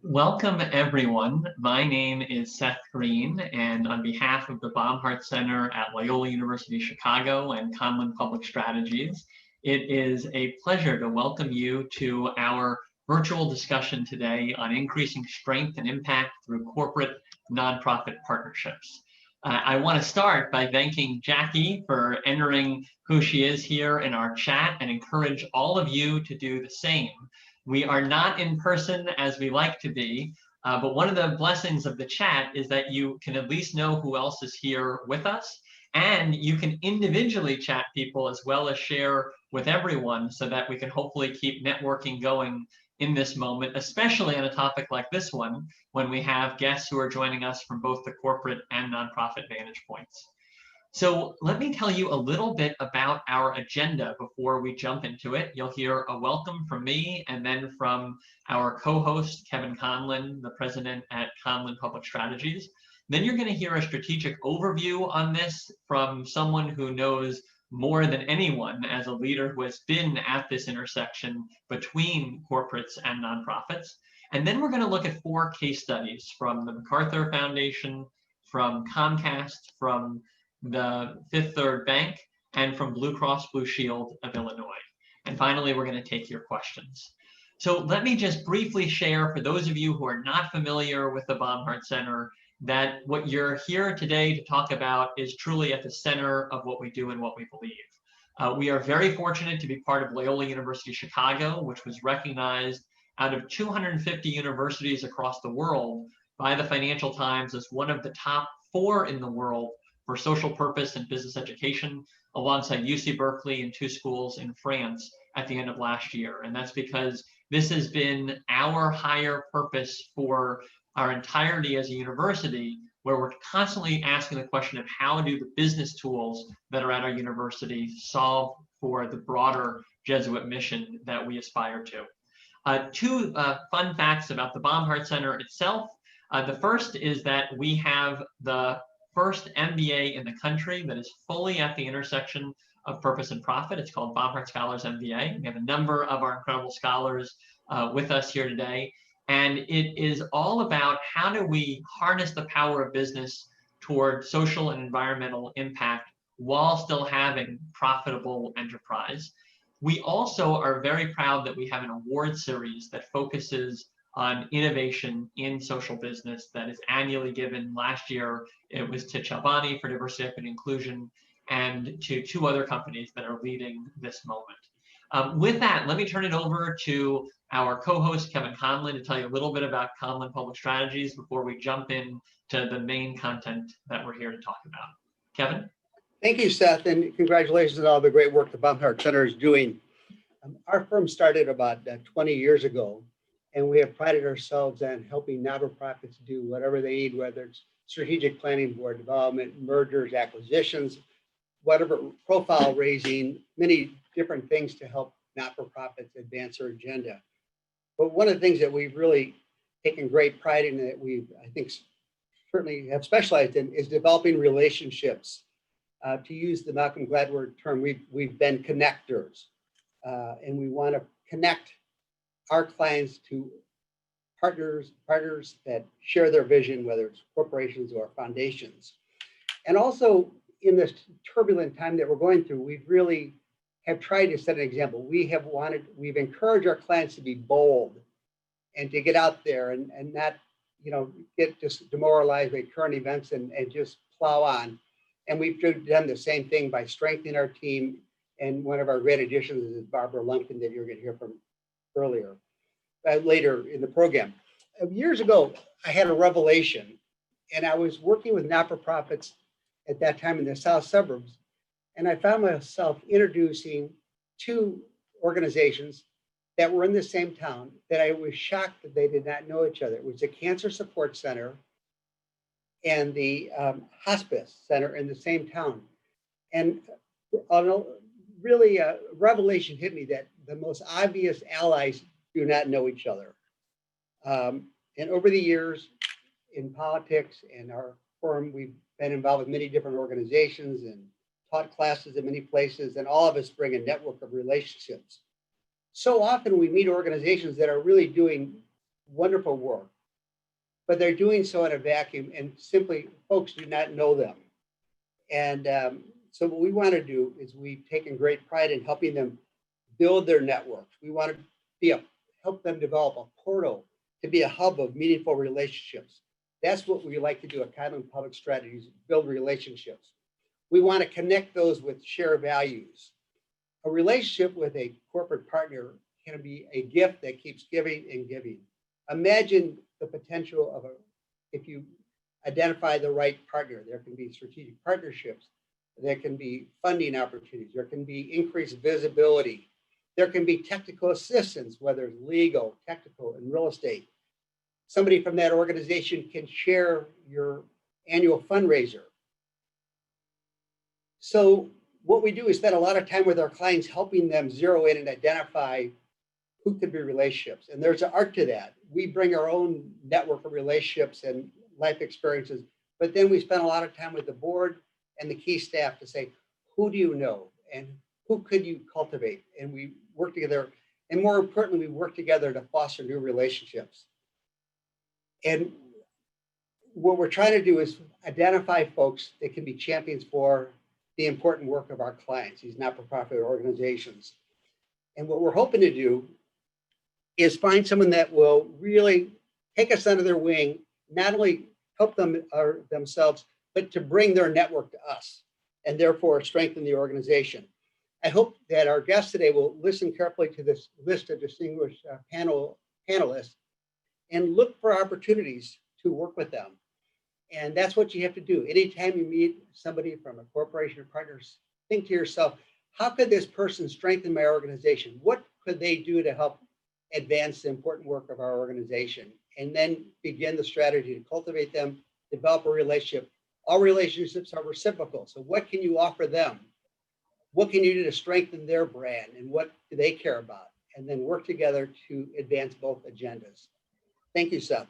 Welcome, everyone. My name is Seth Green, and on behalf of the Baumhart Center at Loyola University Chicago and Conlon Public Strategies, it is a pleasure to welcome you to our virtual discussion today on increasing strength and impact through corporate nonprofit partnerships. I want to start by thanking Jackie for entering who she is here in our chat and encourage all of you to do the same. We are not in person as we like to be, but one of the blessings of the chat is that you can at least know who else is here with us, and you can individually chat people as well as share with everyone so that we can hopefully keep networking going in this moment, especially on a topic like this one, when we have guests who are joining us from both the corporate and nonprofit vantage points. So let me tell you a little bit about our agenda before we jump into it. You'll hear a welcome from me and then from our co-host, Kevin Conlon, the president at Conlon Public Strategies. Then you're going to hear a strategic overview on this from someone who knows more than anyone as a leader who has been at this intersection between corporates and nonprofits. And then we're going to look at 4 case studies from the MacArthur Foundation, from Comcast, from the Fifth Third Bank, and from Blue Cross Blue Shield of Illinois. And finally, we're going to take your questions. So let me just briefly share, for those of you who are not familiar with the Baumhart Center, that what you're here today to talk about is truly at the center of what we do and what we believe. We are very fortunate to be part of Loyola University Chicago, which was recognized out of 250 universities across the world by the Financial Times as one of the top 4 in the world for social purpose and business education, alongside UC Berkeley and 2 schools in France at the end of last year. And that's because this has been our higher purpose for our entirety as a university, where we're constantly asking the question of how do the business tools that are at our university solve for the broader Jesuit mission that we aspire to. 2 fun facts about the Baumhart Center itself. The first is that we have the first MBA in the country that is fully at the intersection of purpose and profit. It's called Baumhart Scholars MBA. We have a number of our incredible scholars with us here today. And it is all about how do we harness the power of business toward social and environmental impact while still having profitable enterprise. We also are very proud that we have an award series that focuses on innovation in social business that is annually given. Last year, it was to Chabani for diversity, equity, inclusion, and to 2 other companies that are leading this moment. With that, let me turn it over to our co-host, Kevin Conlon, to tell you a little bit about Conlon Public Strategies before we jump in to the main content that we're here to talk about. Kevin? Thank you, Seth, and congratulations on all the great work the Baumhart Center is doing. Our firm started about 20 years ago, and we have prided ourselves on helping nonprofits do whatever they need, whether it's strategic planning, board development, mergers, acquisitions, whatever, profile raising, many different things to help not-for-profits advance their agenda. But one of the things that we've really taken great pride in, that we, I think, certainly have specialized in, is developing relationships. To use the Malcolm Gladwell term, we've been connectors, and we want to connect our clients to partners that share their vision, whether it's corporations or foundations. And also, in this turbulent time that we're going through, we've really have tried to set an example. We've encouraged our clients to be bold and to get out there and not, get just demoralized by current events and just plow on. And we've done the same thing by strengthening our team. And one of our great additions is Barbara Lumpkin, that you're going to hear from earlier, later in the program. Years ago, I had a revelation, and I was working with not-for-profits at that time in the South suburbs, and I found myself introducing 2 organizations that were in the same town that I was shocked that they did not know each other. It was the Cancer Support Center and the Hospice Center in the same town. And really, a revelation hit me that the most obvious allies do not know each other. And over the years in politics and our firm, we've been involved with many different organizations and taught classes in many places, and all of us bring a network of relationships. So often we meet organizations that are really doing wonderful work, but they're doing so in a vacuum and simply folks do not know them. And so what we want to do is we've taken great pride in helping them build their networks. We want to help them develop a portal to be a hub of meaningful relationships. That's what we like to do at Conlon Public Strategies, build relationships. We want to connect those with shared values. A relationship with a corporate partner can be a gift that keeps giving and giving. Imagine the potential of if you identify the right partner, there can be strategic partnerships, there can be funding opportunities, there can be increased visibility, there can be technical assistance, whether it's legal, technical, and real estate. Somebody from that organization can share your annual fundraiser. So what we do is spend a lot of time with our clients, helping them zero in and identify who could be relationships. And there's an art to that. We bring our own network of relationships and life experiences, but then we spend a lot of time with the board and the key staff to say, who do you know and who could you cultivate? And we work together. And more importantly, we work together to foster new relationships. And what we're trying to do is identify folks that can be champions for the important work of our clients, these not-for-profit organizations. And what we're hoping to do is find someone that will really take us under their wing, not only help them themselves, but to bring their network to us and therefore strengthen the organization. I hope that our guests today will listen carefully to this list of distinguished panelists and look for opportunities to work with them. And that's what you have to do. Anytime you meet somebody from a corporation or partners, think to yourself, how could this person strengthen my organization? What could they do to help advance the important work of our organization? And then begin the strategy to cultivate them, develop a relationship. All relationships are reciprocal. So what can you offer them? What can you do to strengthen their brand? And what do they care about? And then work together to advance both agendas. Thank you, Seth.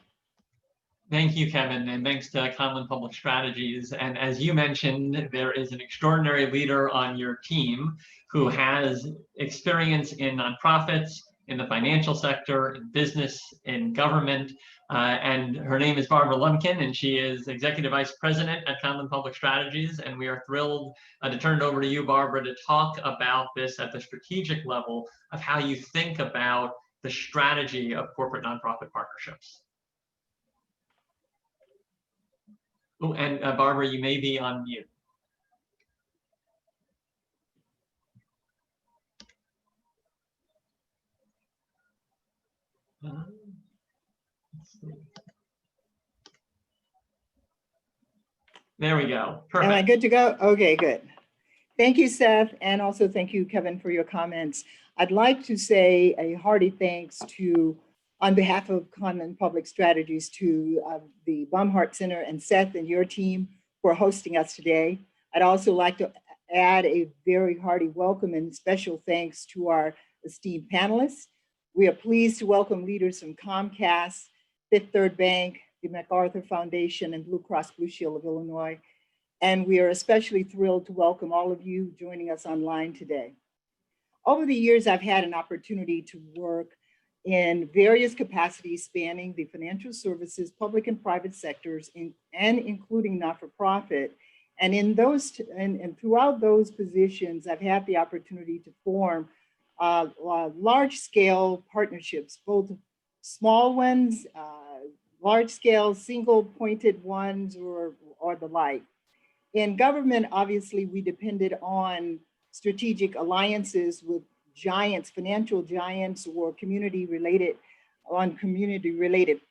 Thank you, Kevin, and thanks to Conlon Public Strategies. And as you mentioned, there is an extraordinary leader on your team who has experience in nonprofits, in the financial sector, in business, in government, and her name is Barbara Lumpkin, and she is Executive Vice President at Conlon Public Strategies. And we are thrilled to turn it over to you, Barbara, to talk about this at the strategic level of how you think about the strategy of corporate nonprofit partnerships. Oh, and Barbara, you may be on mute. Let's see. There we go. Perfect. Am I good to go? Okay, good. Thank you, Seth, and also thank you, Kevin, for your comments. I'd like to say a hearty thanks to, on behalf of Conlon Public Strategies, to the Baumhart Center and Seth and your team for hosting us today. I'd also like to add a very hearty welcome and special thanks to our esteemed panelists. We are pleased to welcome leaders from Comcast, Fifth Third Bank, the MacArthur Foundation, and Blue Cross Blue Shield of Illinois. And we are especially thrilled to welcome all of you joining us online today. Over the years, I've had an opportunity to work in various capacities spanning the financial services, public and private sectors, and including not-for-profit. And in those and throughout those positions, I've had the opportunity to form large-scale partnerships, both small ones, large-scale single-pointed ones, or the like. In government, obviously, we depended on strategic alliances with giants, financial giants, or community-related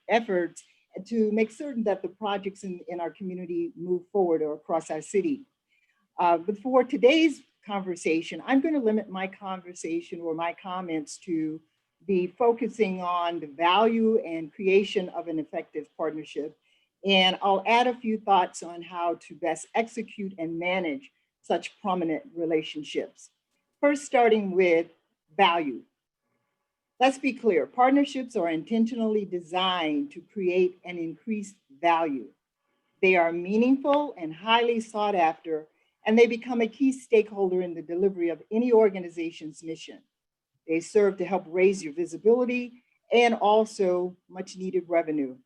efforts to make certain that the projects in our community move forward or across our city. But for today's conversation, I'm going to limit my conversation or my comments to be focusing on the value and creation of an effective partnership. And I'll add a few thoughts on how to best execute and manage such prominent relationships. First, starting with value. Let's be clear, partnerships are intentionally designed to create and increase value. They are meaningful and highly sought after, and they become a key stakeholder in the delivery of any organization's mission. They serve to help raise your visibility and also much needed revenue.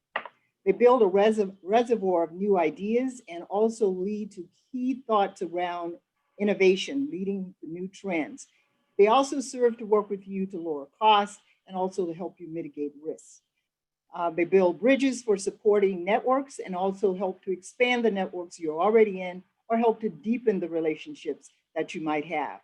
They build a reservoir of new ideas and also lead to key thoughts around innovation, leading to new trends. They also serve to work with you to lower costs and also to help you mitigate risks. They build bridges for supporting networks and also help to expand the networks you're already in or help to deepen the relationships that you might have.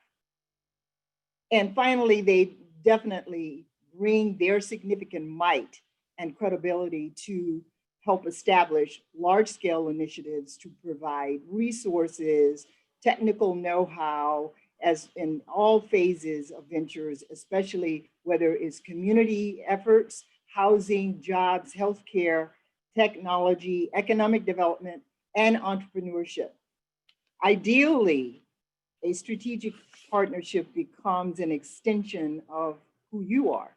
And finally, they definitely bring their significant might and credibility to help establish large-scale initiatives to provide resources, technical know-how, as in all phases of ventures, especially whether it's community efforts, housing, jobs, healthcare, technology, economic development, and entrepreneurship. Ideally, a strategic partnership becomes an extension of who you are.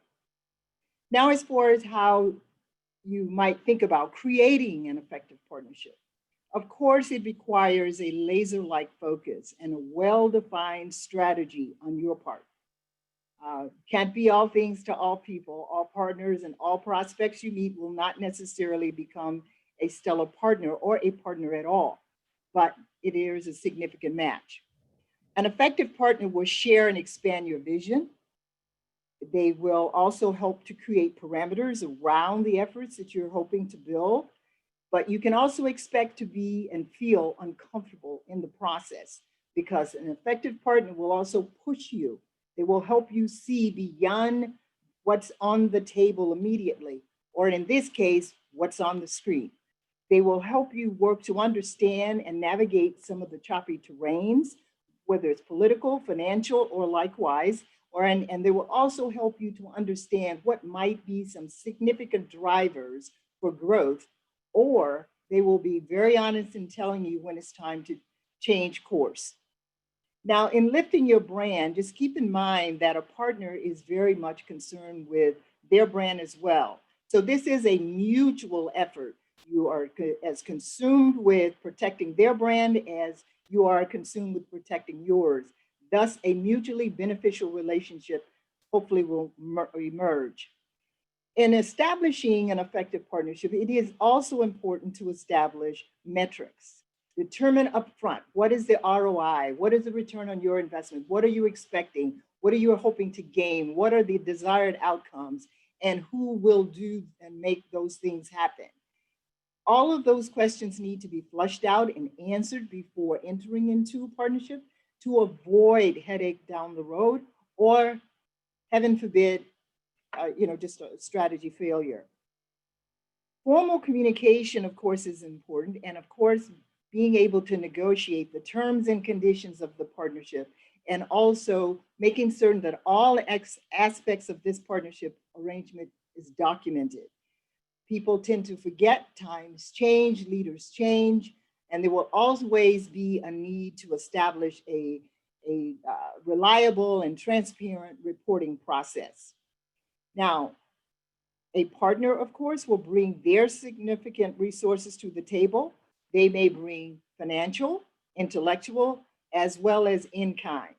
Now, as far as how you might think about creating an effective partnership, of course, it requires a laser-like focus and a well-defined strategy on your part. Can't be all things to all people. All partners and all prospects you meet will not necessarily become a stellar partner or a partner at all, but it is a significant match. An effective partner will share and expand your vision. They will also help to create parameters around the efforts that you're hoping to build, but you can also expect to be and feel uncomfortable in the process because an effective partner will also push you. They will help you see beyond what's on the table immediately, or in this case, what's on the screen. They will help you work to understand and navigate some of the choppy terrains, whether it's political, financial, or likewise, and they will also help you to understand what might be some significant drivers for growth, or they will be very honest in telling you when it's time to change course. Now, in lifting your brand, just keep in mind that a partner is very much concerned with their brand as well. So this is a mutual effort. You are as consumed with protecting their brand as you are consumed with protecting yours. Thus, a mutually beneficial relationship hopefully will emerge. In establishing an effective partnership, it is also important to establish metrics. Determine upfront, what is the ROI? What is the return on your investment? What are you expecting? What are you hoping to gain? What are the desired outcomes? And who will do and make those things happen? All of those questions need to be flushed out and answered before entering into a partnership to avoid headache down the road or, heaven forbid, just a strategy failure. Formal communication, of course, is important. And of course, being able to negotiate the terms and conditions of the partnership and also making certain that all aspects of this partnership arrangement is documented. People tend to forget, times change, leaders change, and there will always be a need to establish a reliable and transparent reporting process. Now, a partner, of course, will bring their significant resources to the table. They may bring financial, intellectual, as well as in-kind.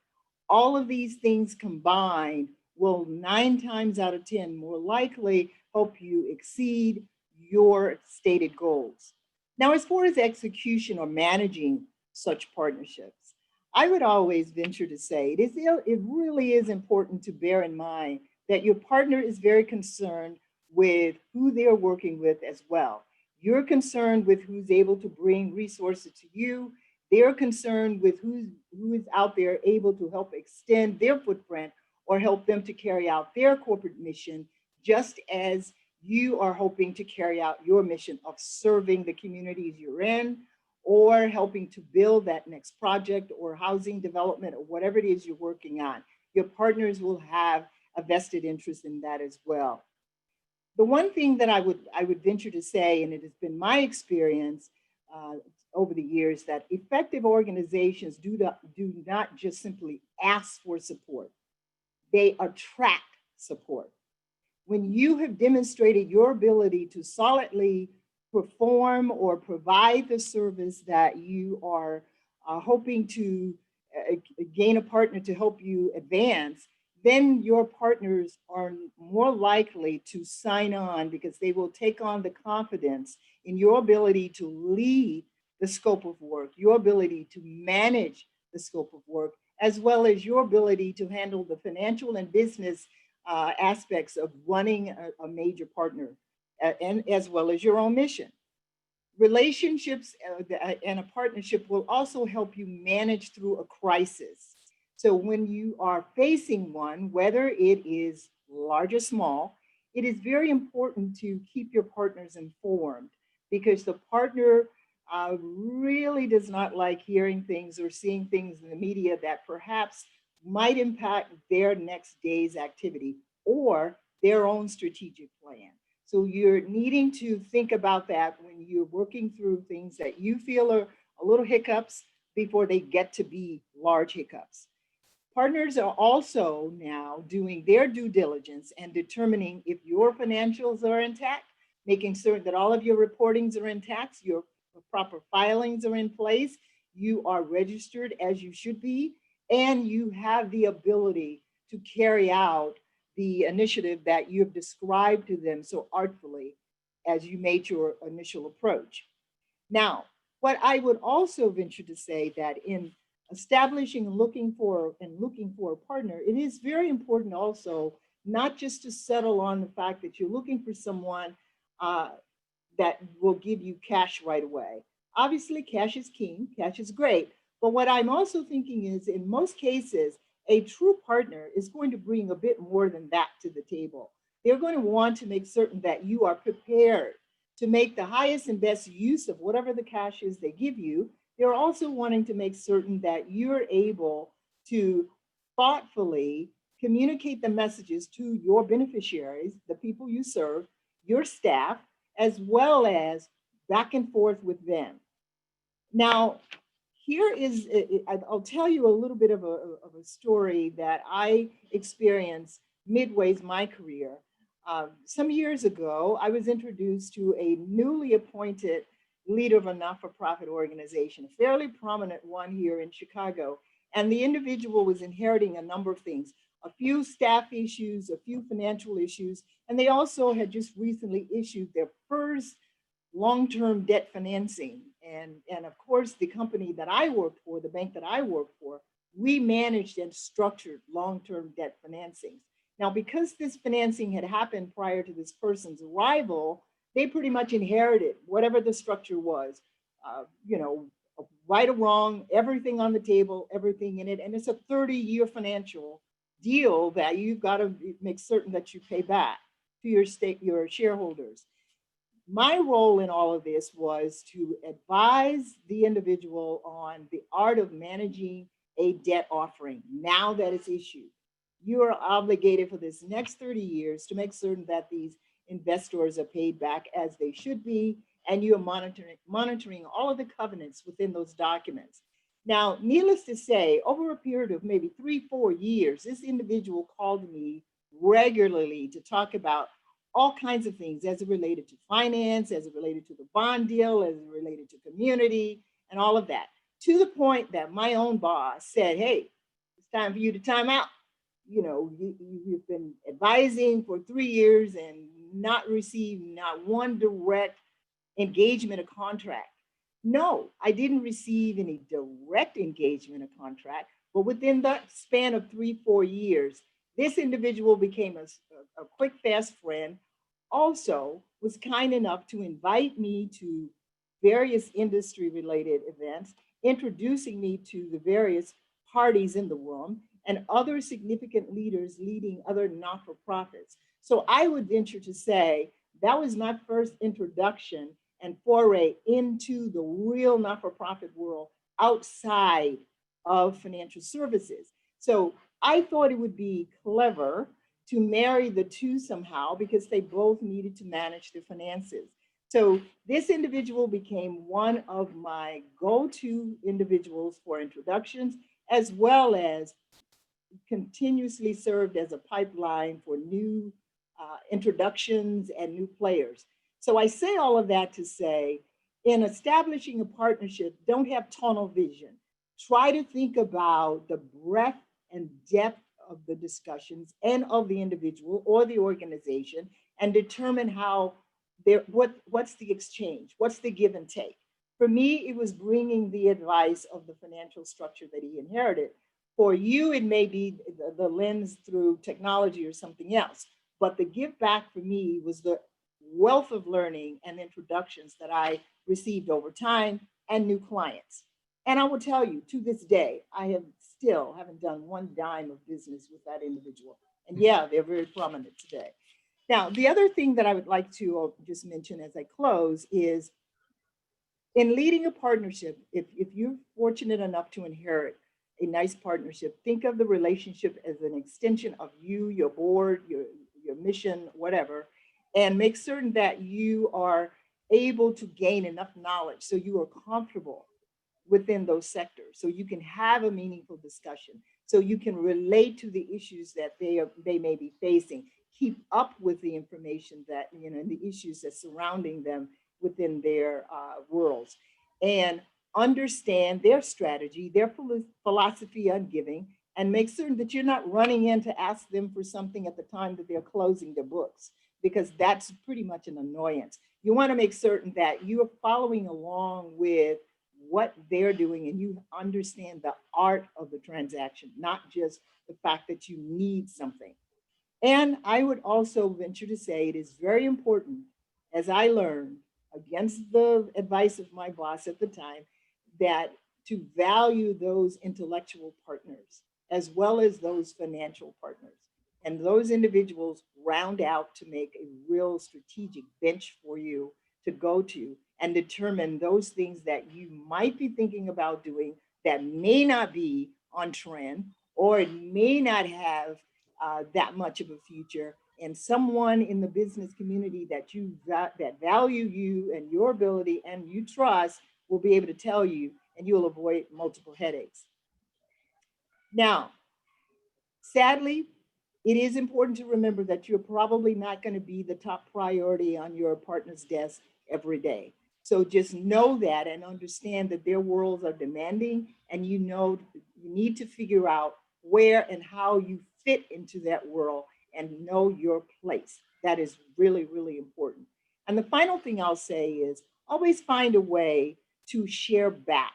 All of these things combined will 9 times out of 10 more likely help you exceed your stated goals. Now, as far as execution or managing such partnerships, I would always venture to say it really is important to bear in mind that your partner is very concerned with who they're working with as well. You're concerned with who's able to bring resources to you. They're concerned with who is out there able to help extend their footprint or help them to carry out their corporate mission, just as you are hoping to carry out your mission of serving the communities you're in or helping to build that next project or housing development or whatever it is you're working on. Your partners will have a vested interest in that as well. The one thing that I would venture to say, and it has been my experience over the years, that effective organizations do not just simply ask for support. They attract support. When you have demonstrated your ability to solidly perform or provide the service that you are hoping to gain a partner to help you advance, then your partners are more likely to sign on because they will take on the confidence in your ability to lead the scope of work, your ability to manage the scope of work, as well as your ability to handle the financial and business aspects of running a major partner, and as well as your own mission. Relationships and a partnership will also help you manage through a crisis. So when you are facing one, whether it is large or small, it is very important to keep your partners informed, because the partner really does not like hearing things or seeing things in the media that perhaps might impact their next day's activity or their own strategic plan. So you're needing to think about that when you're working through things that you feel are a little hiccups before they get to be large hiccups. Partners are also now doing their due diligence and determining if your financials are intact, making certain that all of your reportings are intact, your proper filings are in place, you are registered as you should be, and you have the ability to carry out the initiative that you've described to them so artfully as you made your initial approach. Now, what I would also venture to say that in establishing and looking for a partner, it is very important also not just to settle on the fact that you're looking for someone that will give you cash right away. Obviously, cash is king, cash is great, but what I'm also thinking is in most cases, a true partner is going to bring a bit more than that to the table. They're going to want to make certain that you are prepared to make the highest and best use of whatever the cash is they give you. They're also wanting to make certain that you're able to thoughtfully communicate the messages to your beneficiaries, the people you serve, your staff, as well as back and forth with them. Now, here is, I'll tell you a little bit of a story that I experienced midway my career. Some years ago, I was introduced to a newly appointed leader of a not-for-profit organization, a fairly prominent one here in Chicago. And the individual was inheriting a number of things, a few staff issues, a few financial issues, and they also had just recently issued their first long-term debt financing. And of course, the company that I worked for, the bank that I worked for, we managed and structured long-term debt financings. Now, because this financing had happened prior to this person's arrival, they pretty much inherited whatever the structure was, right or wrong, everything on the table, everything in it. And it's a 30-year financial deal that you've got to make certain that you pay back to your shareholders. My role in all of this was to advise the individual on the art of managing a debt offering now that it's issued. You are obligated for this next 30 years to make certain that these investors are paid back as they should be, and you are monitoring all of the covenants within those documents. Now, needless to say, over a period of maybe 3-4 years, this individual called me regularly to talk about all kinds of things as it related to finance, as it related to the bond deal, as it related to community, and all of that, to the point that my own boss said, hey, it's time for you to time out. You've been advising for 3 years and not received not one direct engagement or contract. No, I didn't receive any direct engagement or contract, but within that span of 3-4 years, this individual became a quick, fast friend, also was kind enough to invite me to various industry-related events, introducing me to the various parties in the room and other significant leaders leading other not-for-profits. So I would venture to say that was my first introduction and foray into the real not-for-profit world outside of financial services. So I thought it would be clever to marry the two somehow because they both needed to manage their finances. So this individual became one of my go-to individuals for introductions, as well as continuously served as a pipeline for new introductions and new players. So I say all of that to say, in establishing a partnership, don't have tunnel vision. Try to think about the breadth and depth of the discussions and of the individual or the organization, and determine how what's the exchange, what's the give and take. For me, it was bringing the advice of the financial structure that he inherited. For you, it may be the lens through technology or something else, but the give back for me was the wealth of learning and introductions that I received over time and new clients. And I will tell you, to this day, I haven't done one dime of business with that individual. And yeah, they're very prominent today. Now, the other thing that I would like to just mention as I close is, in leading a partnership, if you're fortunate enough to inherit a nice partnership, think of the relationship as an extension of you, your board, your mission, whatever, and make certain that you are able to gain enough knowledge so you are comfortable within those sectors, so you can have a meaningful discussion, so you can relate to the issues that they may be facing, keep up with the information that, and the issues that surrounding them within their worlds, and understand their strategy, their philosophy on giving, and make certain that you're not running in to ask them for something at the time that they're closing their books, because that's pretty much an annoyance. You want to make certain that you are following along with what they're doing and you understand the art of the transaction, not just the fact that you need something. And I would also venture to say it is very important, as I learned against the advice of my boss at the time, that to value those intellectual partners as well as those financial partners. And those individuals round out to make a real strategic bench for you to go to and determine those things that you might be thinking about doing that may not be on trend, or it may not have that much of a future. And someone in the business community that value you and your ability and you trust will be able to tell you, and you'll avoid multiple headaches. Now, sadly, it is important to remember that you're probably not going to be the top priority on your partner's desk every day. So just know that and understand that their worlds are demanding, and you need to figure out where and how you fit into that world and know your place. That is really, really important. And the final thing I'll say is always find a way to share back.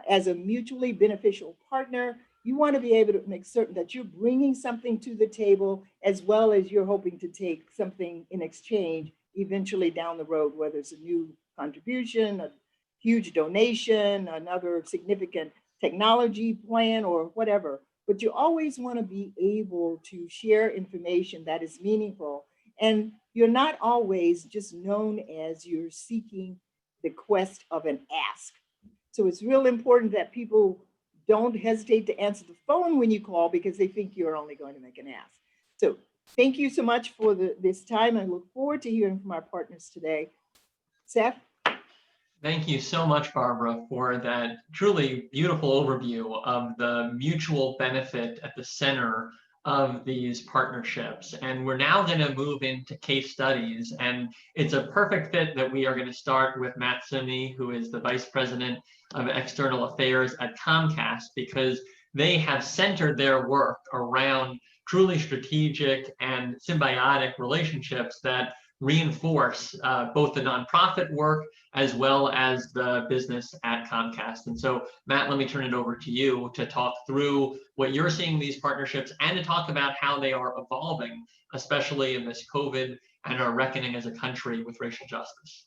As a mutually beneficial partner, you want to be able to make certain that you're bringing something to the table, as well as you're hoping to take something in exchange eventually down the road, whether it's a new contribution, a huge donation, another significant technology plan, or whatever. But you always want to be able to share information that is meaningful. And you're not always just known as you're seeking the quest of an ask. So it's real important that people don't hesitate to answer the phone when you call, because they think you're only going to make an ask. So thank you so much for this time. I look forward to hearing from our partners today. Seth? Thank you so much, Barbara, for that truly beautiful overview of the mutual benefit at the center of these partnerships. And we're now going to move into case studies. And it's a perfect fit that we are going to start with Matt Simney, who is the Vice President of External Affairs at Comcast, because they have centered their work around truly strategic and symbiotic relationships that reinforce both the nonprofit work as well as the business at Comcast. And so, Matt, let me turn it over to you to talk through what you're seeing in these partnerships and to talk about how they are evolving, especially in this COVID and our reckoning as a country with racial justice.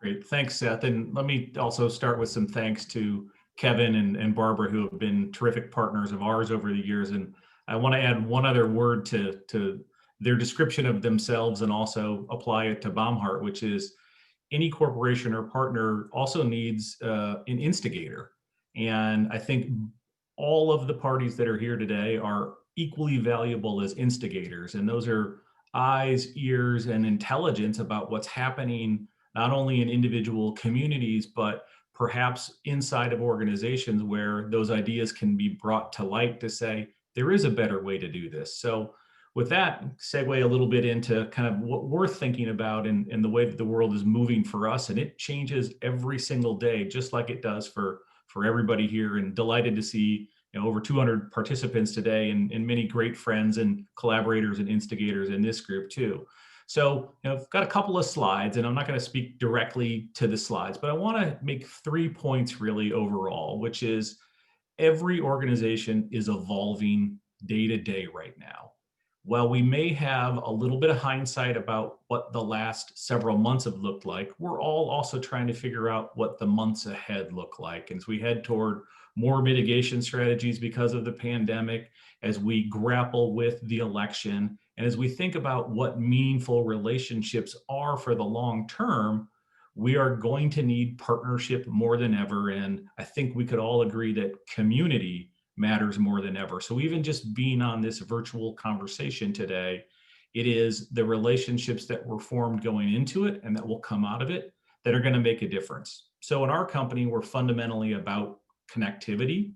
Great, thanks, Seth. And let me also start with some thanks to Kevin and Barbara, who have been terrific partners of ours over the years. And I want to add one other word to their description of themselves and also apply it to Baumhart, which is any corporation or partner also needs an instigator. And I think all of the parties that are here today are equally valuable as instigators. And those are eyes, ears, and intelligence about what's happening, not only in individual communities, but perhaps inside of organizations where those ideas can be brought to light to say, there is a better way to do this. So with that, segue a little bit into kind of what we're thinking about and the way that the world is moving for us. And it changes every single day, just like it does for everybody here. And delighted to see over 200 participants today, and many great friends and collaborators and instigators in this group too. So I've got a couple of slides, and I'm not going to speak directly to the slides, but I want to make 3 points really overall, which is every organization is evolving day to day right now. While we may have a little bit of hindsight about what the last several months have looked like, we're all also trying to figure out what the months ahead look like. As we head toward more mitigation strategies because of the pandemic, as we grapple with the election, and as we think about what meaningful relationships are for the long term, we are going to need partnership more than ever. And I think we could all agree that community matters more than ever. So even just being on this virtual conversation today, it is the relationships that were formed going into it and that will come out of it that are going to make a difference. So in our company, we're fundamentally about connectivity.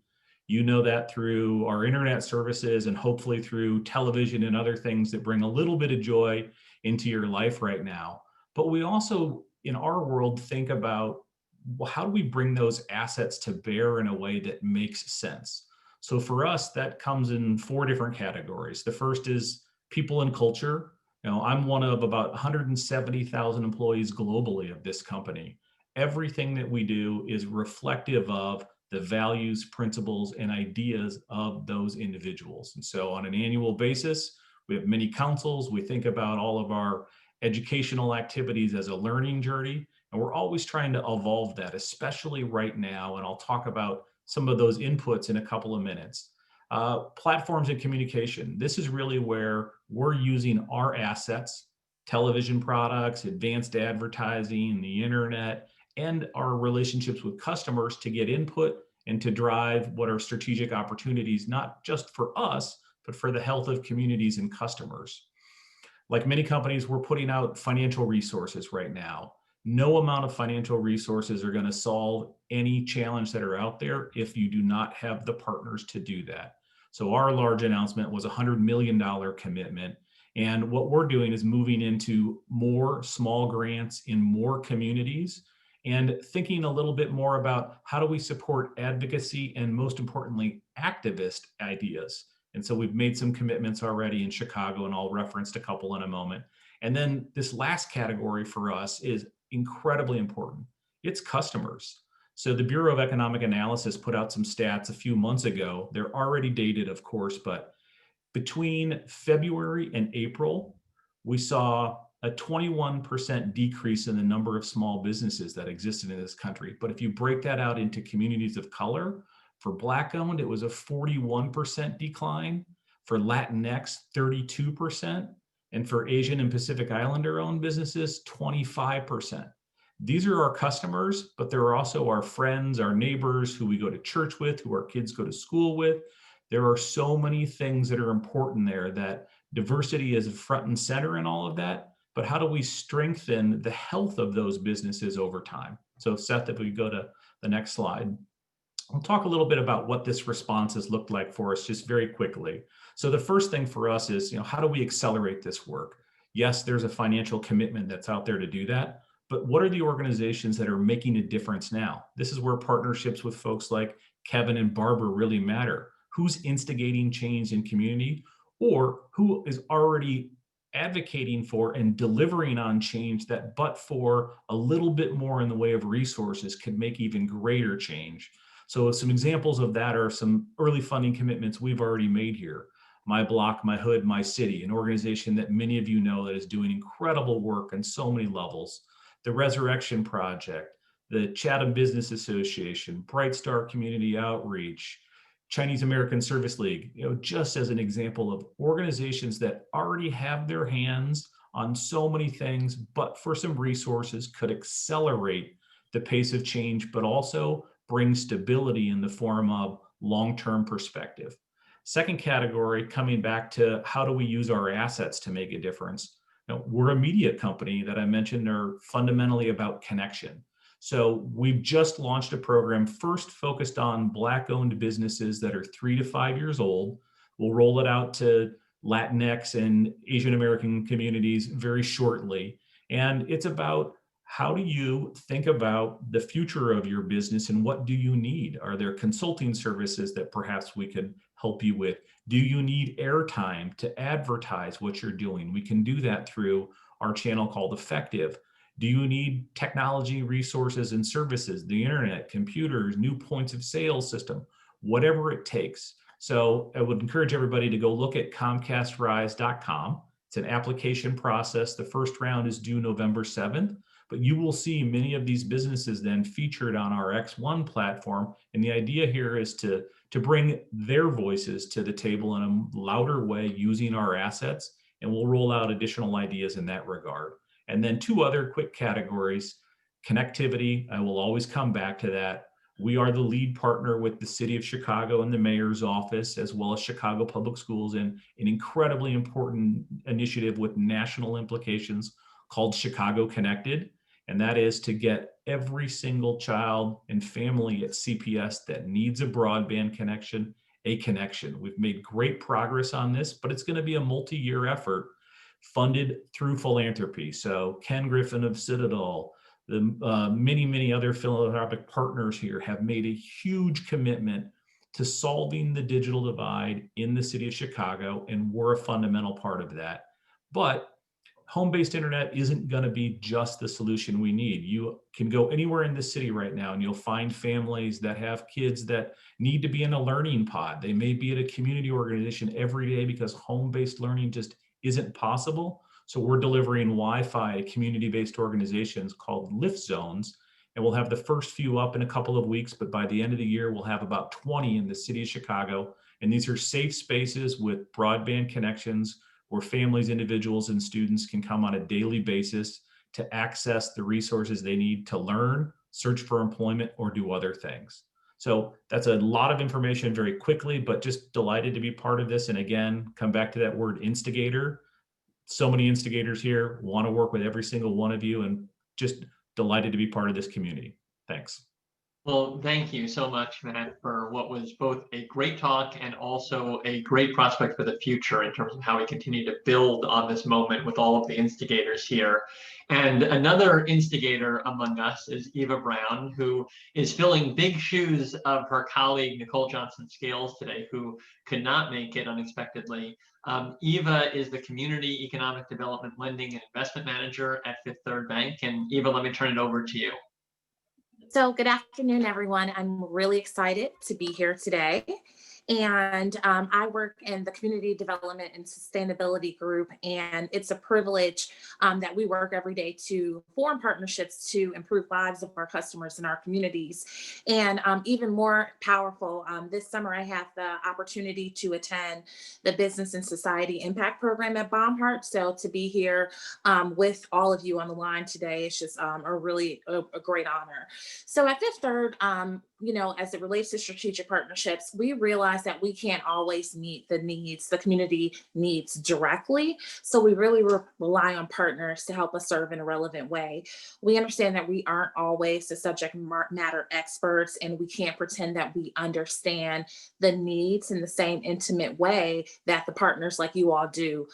You know that through our internet services and hopefully through television and other things that bring a little bit of joy into your life right now. But we also, in our world, think about, well, how do we bring those assets to bear in a way that makes sense? So for us, that comes in 4 different categories. The first is people and culture. I'm one of about 170,000 employees globally of this company. Everything that we do is reflective of the values, principles, and ideas of those individuals. And so on an annual basis, we have many councils. We think about all of our educational activities as a learning journey, and we're always trying to evolve that, especially right now. And I'll talk about some of those inputs in a couple of minutes. Platforms and communication. This is really where we're using our assets, television products, advanced advertising, the internet, and our relationships with customers to get input and to drive what are strategic opportunities, not just for us, but for the health of communities and customers. Like many companies, we're putting out financial resources right now. No amount of financial resources are going to solve any challenge that are out there if you do not have the partners to do that. So our large announcement was a $100 million commitment. And what we're doing is moving into more small grants in more communities and thinking a little bit more about how do we support advocacy and, most importantly, activist ideas. And so we've made some commitments already in Chicago, and I'll reference a couple in a moment. And then this last category for us is incredibly important. It's customers. So the Bureau of Economic Analysis put out some stats a few months ago. They're already dated, of course, but between February and April, we saw a 21% decrease in the number of small businesses that existed in this country. But if you break that out into communities of color, for Black-owned, it was a 41% decline. For Latinx, 32%. And for Asian and Pacific Islander-owned businesses, 25%. These are our customers, but there are also our friends, our neighbors, who we go to church with, who our kids go to school with. There are so many things that are important there, that diversity is front and center in all of that. But how do we strengthen the health of those businesses over time? So Seth, if we go to the next slide. I'll talk a little bit about what this response has looked like for us just very quickly. So the first thing for us is, how do we accelerate this work? Yes, there's a financial commitment that's out there to do that, but what are the organizations that are making a difference now? This is where partnerships with folks like Kevin and Barbara really matter. Who's instigating change in community, or who is already advocating for and delivering on change that, but for a little bit more in the way of resources, could make even greater change. So some examples of that are some early funding commitments we've already made here. My Block, My Hood, My City, an organization that many of you know that is doing incredible work on so many levels. The Resurrection Project, the Chatham Business Association, Bright Star Community Outreach, Chinese American Service League, just as an example of organizations that already have their hands on so many things, but for some resources could accelerate the pace of change, but also bring stability in the form of long-term perspective. Second category, coming back to how do we use our assets to make a difference? We're a media company that I mentioned are fundamentally about connection. So we've just launched a program first focused on Black-owned businesses that are 3 to 5 years old. We'll roll it out to Latinx and Asian American communities very shortly. And it's about how do you think about the future of your business and what do you need? Are there consulting services that perhaps we can help you with? Do you need airtime to advertise what you're doing? We can do that through our channel called Effective. Do you need technology, resources, and services, the internet, computers, new points of sale system, whatever it takes? So I would encourage everybody to go look at comcastrise.com. It's an application process. The first round is due November 7th, but you will see many of these businesses then featured on our X1 platform. And the idea here is to bring their voices to the table in a louder way using our assets. And we'll roll out additional ideas in that regard. And then two other quick categories: connectivity. I will always come back to that. We are the lead partner with the City of Chicago and the Mayor's Office, as well as Chicago Public Schools, in an incredibly important initiative with national implications called Chicago Connected. And that is to get every single child and family at CPS that needs a broadband connection, a connection. We've made great progress on this, but it's going to be a multi-year effort funded through philanthropy. So Ken Griffin of Citadel, the many other philanthropic partners here have made a huge commitment to solving the digital divide in the city of Chicago, and we're a fundamental part of that. But home-based internet isn't going to be just the solution we need. You can go anywhere in the city right now and you'll find families that have kids that need to be in a learning pod. They may be at a community organization every day because home-based learning just isn't possible. So we're delivering Wi-Fi to community-based organizations called Lift Zones, and we'll have the first few up in a couple of weeks, but by the end of the year, we'll have about 20 in the city of Chicago. And these are safe spaces with broadband connections where families, individuals, and students can come on a daily basis to access the resources they need to learn, search for employment, or do other things. So that's a lot of information very quickly, but just delighted to be part of this. And again, come back to that word instigator. So many instigators here, want to work with every single one of you, and just delighted to be part of this community. Thanks. Well, thank you so much, Matt, for what was both a great talk and also a great prospect for the future in terms of how we continue to build on this moment with all of the instigators here. And another instigator among us is Eva Brown, who is filling big shoes of her colleague, Nicole Johnson-Scales today, who could not make it unexpectedly. Eva is the Community Economic Development Lending and Investment Manager at Fifth Third Bank. And Eva, let me turn it over to you. So good afternoon, everyone. I'm really excited to be here today. And I work in the Community Development and Sustainability Group, and it's a privilege that we work every day to form partnerships to improve lives of our customers in our communities. And even more powerful, this summer I had the opportunity to attend the Business and Society Impact Program at Baumhart. So to be here with all of you on the line today is just a great honor. So at Fifth Third, as it relates to strategic partnerships, we realize that we can't always meet the community needs directly. So we really rely on partners to help us serve in a relevant way. We understand that we aren't always the subject matter experts, and we can't pretend that we understand the needs in the same intimate way that the partners like you all do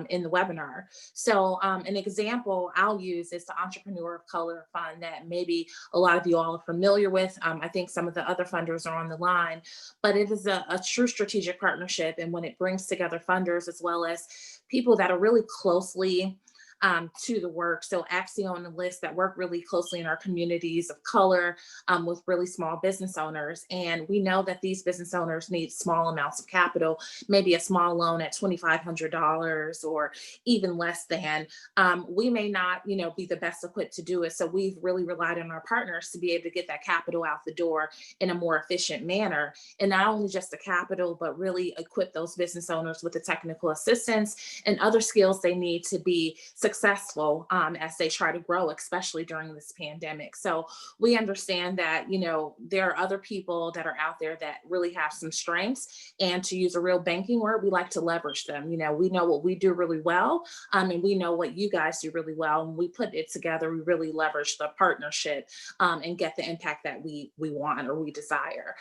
in the webinar. So an example I'll use is the Entrepreneur of Color Fund that maybe a lot of you all are familiar with. I think some of the other funders are on the line, but it is a true strategic partnership. And when it brings together funders as well as people that are really closely to the work. So Axio and the list that work really closely in our communities of color with really small business owners. And we know that these business owners need small amounts of capital, maybe a small loan at $2,500 or even less than. We may not, be the best equipped to do it. So we've really relied on our partners to be able to get that capital out the door in a more efficient manner. And not only just the capital, but really equip those business owners with the technical assistance and other skills they need to be successful as they try to grow, especially during this pandemic. So we understand that, there are other people that are out there that really have some strengths, and to use a real banking word, we like to leverage them. We know what we do really well, and we know what you guys do really well. And we put it together, we really leverage the partnership and get the impact that we want or we desire.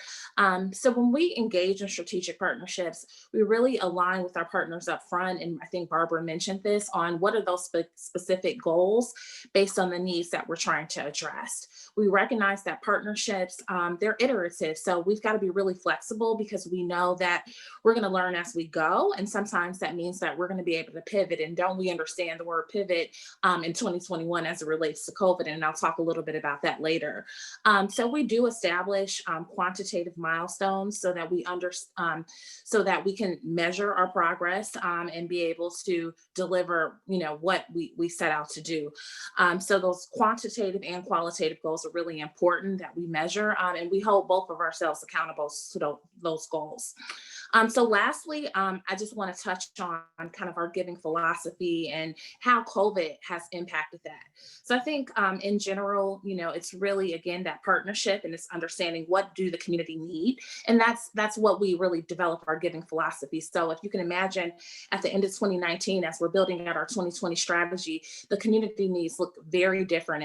So when we engage in strategic partnerships, we really align with our partners up front. And I think Barbara mentioned this on what are those specific goals based on the needs that we're trying to address. We recognize that partnerships, they're iterative. So we've got to be really flexible because we know that we're going to learn as we go. And sometimes that means that we're going to be able to pivot. And don't we understand the word pivot in 2021 as it relates to COVID? And I'll talk a little bit about that later. So we do establish quantitative milestones so that we so that we can measure our progress and be able to deliver, what we set out to do. So those quantitative and qualitative goals are really important that we measure, and we hold both of ourselves accountable to those goals. So lastly, I just want to touch on kind of our giving philosophy and how COVID has impacted that. So I think in general, it's really, again, that partnership and it's understanding what do the community need. And that's what we really develop our giving philosophy. So if you can imagine at the end of 2019, as we're building out our 2020 strategy, the community needs look very different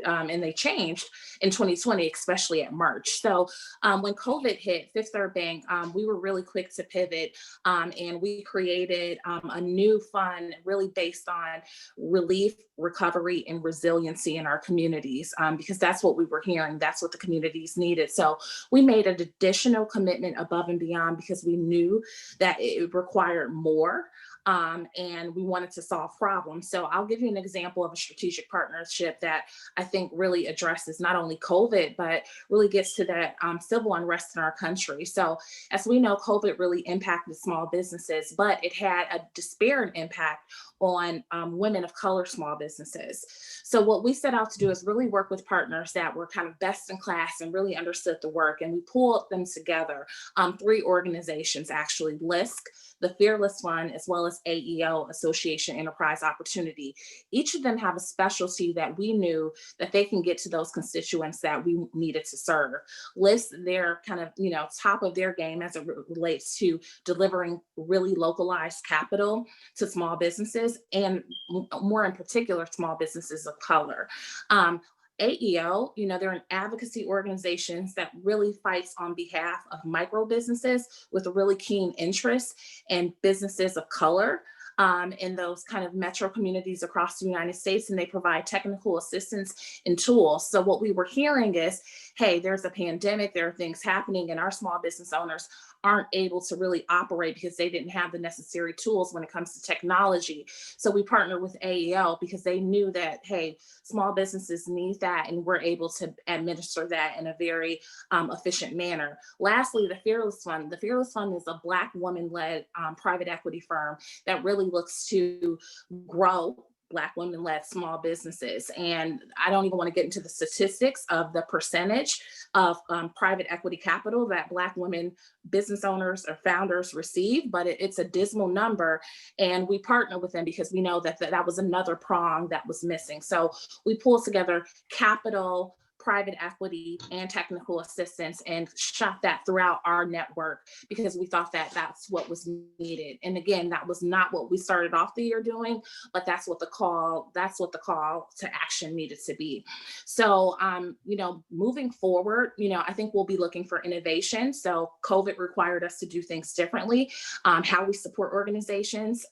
and they changed in 2020, especially at March. So when COVID hit, Fifth Third Bank, we were really quick to pivot and we created a new fund really based on relief, recovery, and resiliency in our communities because that's what we were hearing. That's what the communities needed. So we made an additional commitment above and beyond because we knew that it required more. And we wanted to solve problems. So I'll give you an example of a strategic partnership that I think really addresses not only COVID, but really gets to that civil unrest in our country. So as we know, COVID really impacted small businesses, but it had a disparate impact on women of color small businesses. So what we set out to do is really work with partners that were kind of best in class and really understood the work. And we pulled them together, 3 organizations actually, LISC, the Fearless Fund, as well as AEO, Association Enterprise Opportunity. Each of them have a specialty that we knew that they can get to those constituents that we needed to serve. LISC, they're kind of, top of their game as it relates to delivering really localized capital to small businesses and more in particular, small businesses of color. AEO, they're an advocacy organization that really fights on behalf of micro businesses with a really keen interest in businesses of color in those kind of metro communities across the United States, and they provide technical assistance and tools. So what we were hearing is, hey, there's a pandemic, there are things happening, and our small business owners aren't able to really operate because they didn't have the necessary tools when it comes to technology. So we partnered with AEL because they knew that, hey, small businesses need that, and we're able to administer that in a very efficient manner. Lastly, the Fearless Fund. The Fearless Fund is a Black woman-led private equity firm that really looks to grow Black women-led small businesses. And I don't even want to get into the statistics of the percentage of private equity capital that Black women business owners or founders receive, but it's a dismal number. And we partner with them because we know that that was another prong that was missing. So we pulled together capital, private equity, and technical assistance and shot that throughout our network because we thought that that's what was needed. And again, that was not what we started off the year doing, but that's what the call to action needed to be. So, moving forward, I think we'll be looking for innovation. So COVID required us to do things differently. How we support organizations.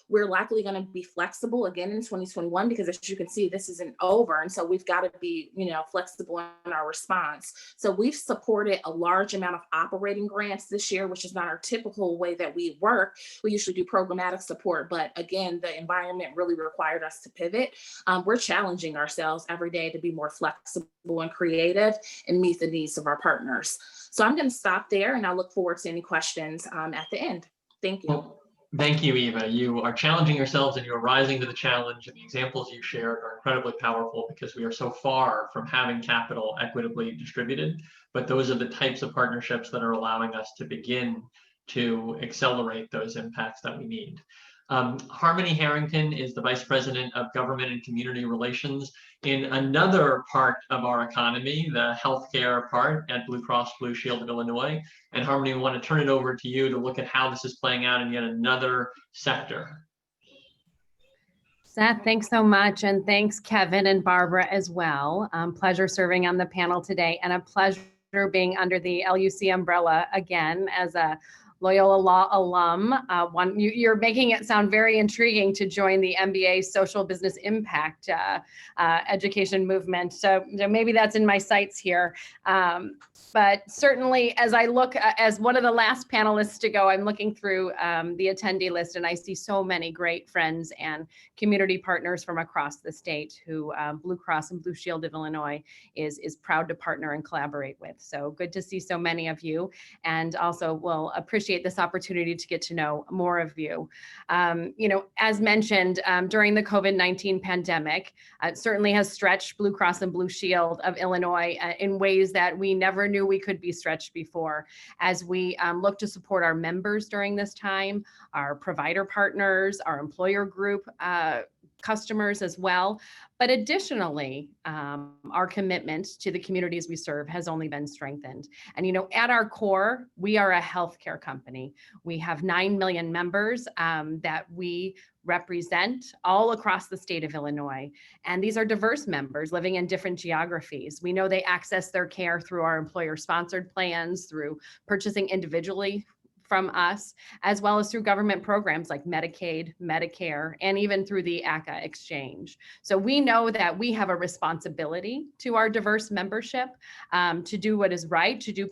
We're likely going to be flexible again in 2021 because as you can see, this isn't over. And so we've got to be, flexible in our response. So we've supported a large amount of operating grants this year, which is not our typical way that we work. We usually do programmatic support, but again, the environment really required us to pivot. We're challenging ourselves every day to be more flexible and creative and meet the needs of our partners. So I'm going to stop there and I look forward to any questions at the end. Thank you. Well, thank you, Eva. You are challenging yourselves and you're rising to the challenge, and the examples you shared are incredibly powerful because we are so far from having capital equitably distributed, but those are the types of partnerships that are allowing us to begin to accelerate those impacts that we need. Harmony Harrington is the Vice President of Government and Community Relations in another part of our economy, the healthcare part at Blue Cross Blue Shield of Illinois. And Harmony, we want to turn it over to you to look at how this is playing out in yet another sector. Seth, thanks so much. And thanks, Kevin and Barbara as well. Pleasure serving on the panel today and a pleasure being under the LUC umbrella again as a Loyola Law alum. You're making it sound very intriguing to join the MBA Social Business Impact education movement. So maybe that's in my sights here. But certainly, as I look, as one of the last panelists to go, I'm looking through the attendee list, and I see so many great friends and community partners from across the state who Blue Cross and Blue Shield of Illinois is proud to partner and collaborate with. So good to see so many of you, and also will appreciate this opportunity to get to know more of you. As mentioned, during the COVID-19 pandemic, it certainly has stretched Blue Cross and Blue Shield of Illinois in ways that we never knew we could be stretched before, as we look to support our members during this time, our provider partners, our employer group customers as well. But additionally, our commitment to the communities we serve has only been strengthened. And, at our core, we are a healthcare company. We have 9 million members that we represent all across the state of Illinois. And these are diverse members living in different geographies. We know they access their care through our employer-sponsored plans, through purchasing individually from us, as well as through government programs like Medicaid, Medicare, and even through the ACA exchange. So we know that we have a responsibility to our diverse membership to do what is right, to do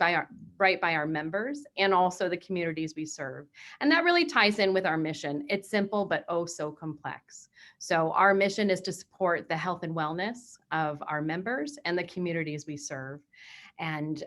right by our members and also the communities we serve. And that really ties in with our mission. It's simple, but oh so complex. So our mission is to support the health and wellness of our members and the communities we serve. And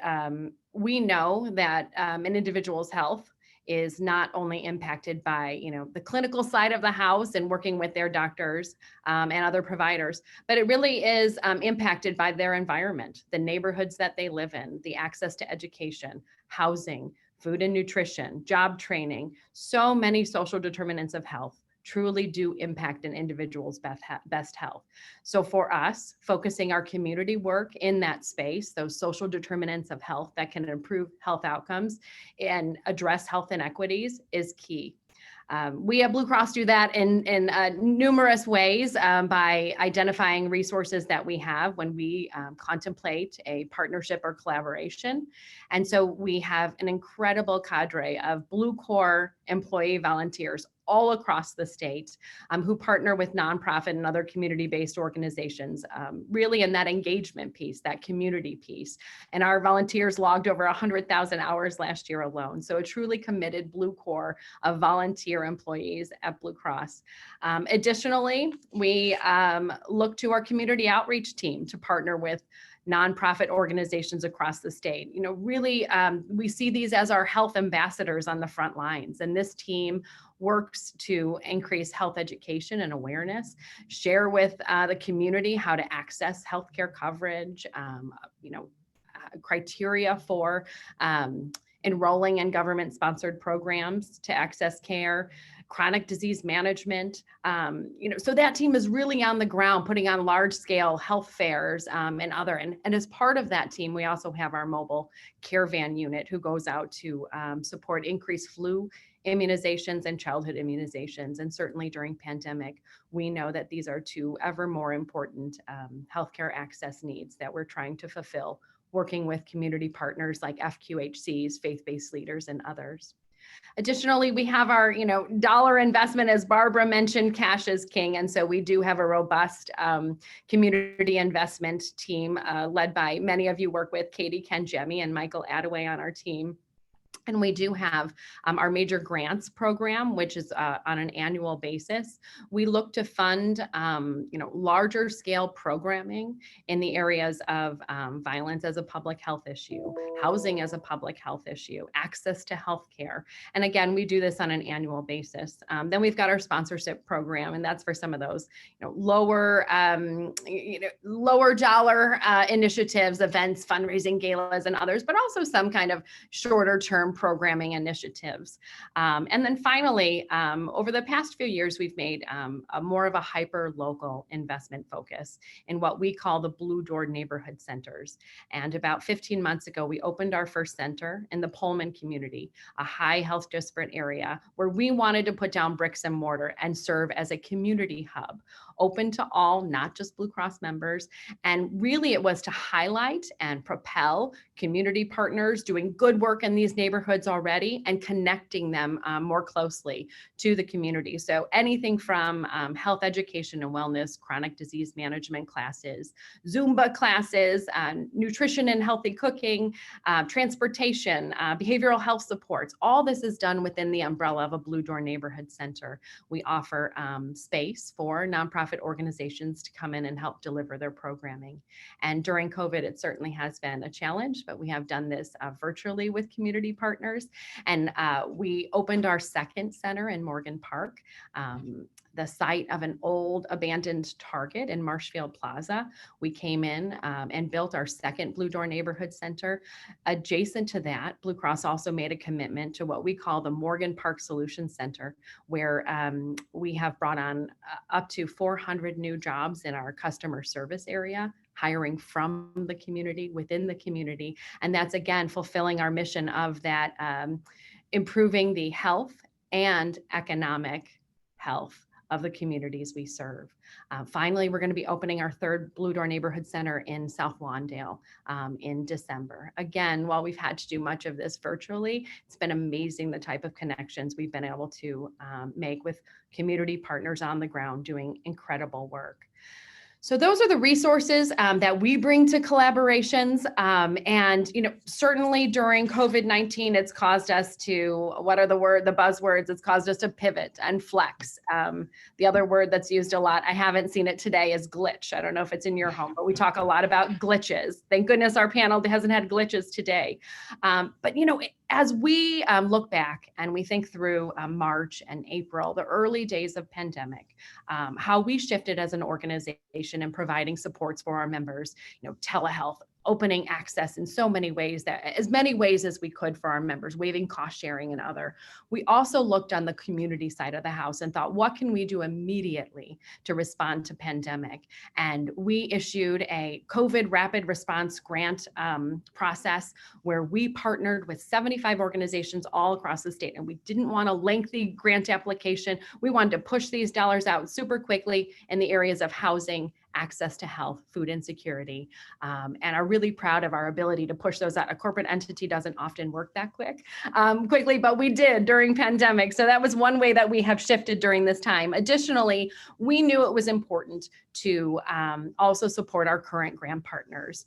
we know that an individual's health is not only impacted by, the clinical side of the house and working with their doctors and other providers, but it really is impacted by their environment, the neighborhoods that they live in, the access to education, housing, food and nutrition, job training. So many social determinants of health truly do impact an individual's best health. So for us, focusing our community work in that space, those social determinants of health that can improve health outcomes and address health inequities is key. We at Blue Cross do that in numerous ways by identifying resources that we have when we contemplate a partnership or collaboration. And so we have an incredible cadre of Blue Corps employee volunteers all across the state who partner with nonprofit and other community-based organizations, really in that engagement piece, that community piece. And our volunteers logged over 100,000 hours last year alone. So a truly committed Blue Corps of volunteer employees at Blue Cross. Additionally, we look to our community outreach team to partner with nonprofit organizations across the state. Really, we see these as our health ambassadors on the front lines. And this team works to increase health education and awareness, share with the community how to access healthcare coverage, criteria for enrolling in government-sponsored programs to access care, chronic disease management. So that team is really on the ground, putting on large-scale health fairs and other. And as part of that team, we also have our mobile care van unit who goes out to support increased flu immunizations and childhood immunizations. And certainly during pandemic, we know that these are two ever more important healthcare access needs that we're trying to fulfill, working with community partners like FQHCs, faith-based leaders, and others. Additionally, we have our, dollar investment, as Barbara mentioned, cash is king. And so we do have a robust community investment team led by many of you work with Katie Kenjemi and Michael Attaway on our team. And we do have our major grants program, which is on an annual basis. We look to fund, larger scale programming in the areas of violence as a public health issue, housing as a public health issue, access to healthcare. And again, we do this on an annual basis. Then we've got our sponsorship program, and that's for some of those, lower dollar initiatives, events, fundraising galas, and others, but also some kind of shorter term programming initiatives. And then finally, over the past few years, we've made a more of a hyper-local investment focus in what we call the Blue Door Neighborhood Centers. And about 15 months ago, we opened our first center in the Pullman community, a high health disparate area where we wanted to put down bricks and mortar and serve as a community hub. open to all, not just Blue Cross members. And really it was to highlight and propel community partners doing good work in these neighborhoods already and connecting them more closely to the community. So anything from health education and wellness, chronic disease management classes, Zumba classes, nutrition and healthy cooking, transportation, behavioral health supports. All this is done within the umbrella of a Blue Door Neighborhood Center. We offer space for nonprofit organizations to come in and help deliver their programming. And during COVID, it certainly has been a challenge, but we have done this virtually with community partners. And we opened our second center in Morgan Park, the site of an old abandoned Target in Marshfield Plaza. We came in and built our second Blue Door Neighborhood Center. Adjacent to that, Blue Cross also made a commitment to what we call the Morgan Park Solution Center, where we have brought on up to 400 new jobs in our customer service area, hiring from the community, within the community. And that's, again, fulfilling our mission of that, improving the health and economic health of the communities we serve. Finally, we're going to be opening our third Blue Door Neighborhood Center in South Lawndale in December. Again, while we've had to do much of this virtually, it's been amazing the type of connections we've been able to make with community partners on the ground doing incredible work. So those are the resources that we bring to collaborations. And, certainly during COVID-19, it's caused us to, what are the buzzwords? It's caused us to pivot and flex. The other word that's used a lot, I haven't seen it today, is glitch. I don't know if it's in your home, but we talk a lot about glitches. Thank goodness our panel hasn't had glitches today. But, as we look back and we think through March and April, the early days of pandemic, how we shifted as an organization in providing supports for our members, telehealth, opening access in so many ways, as many ways as we could for our members, waiving cost sharing and other. We also looked on the community side of the house and thought, what can we do immediately to respond to pandemic? And we issued a COVID rapid response grant process where we partnered with 75 organizations all across the state. And we didn't want a lengthy grant application. We wanted to push these dollars out super quickly in the areas of housing, access to health, food insecurity, and are really proud of our ability to push those out. A corporate entity doesn't often work that quickly, but we did during pandemic. So that was one way that we have shifted during this time. Additionally, we knew it was important to also support our current grant partners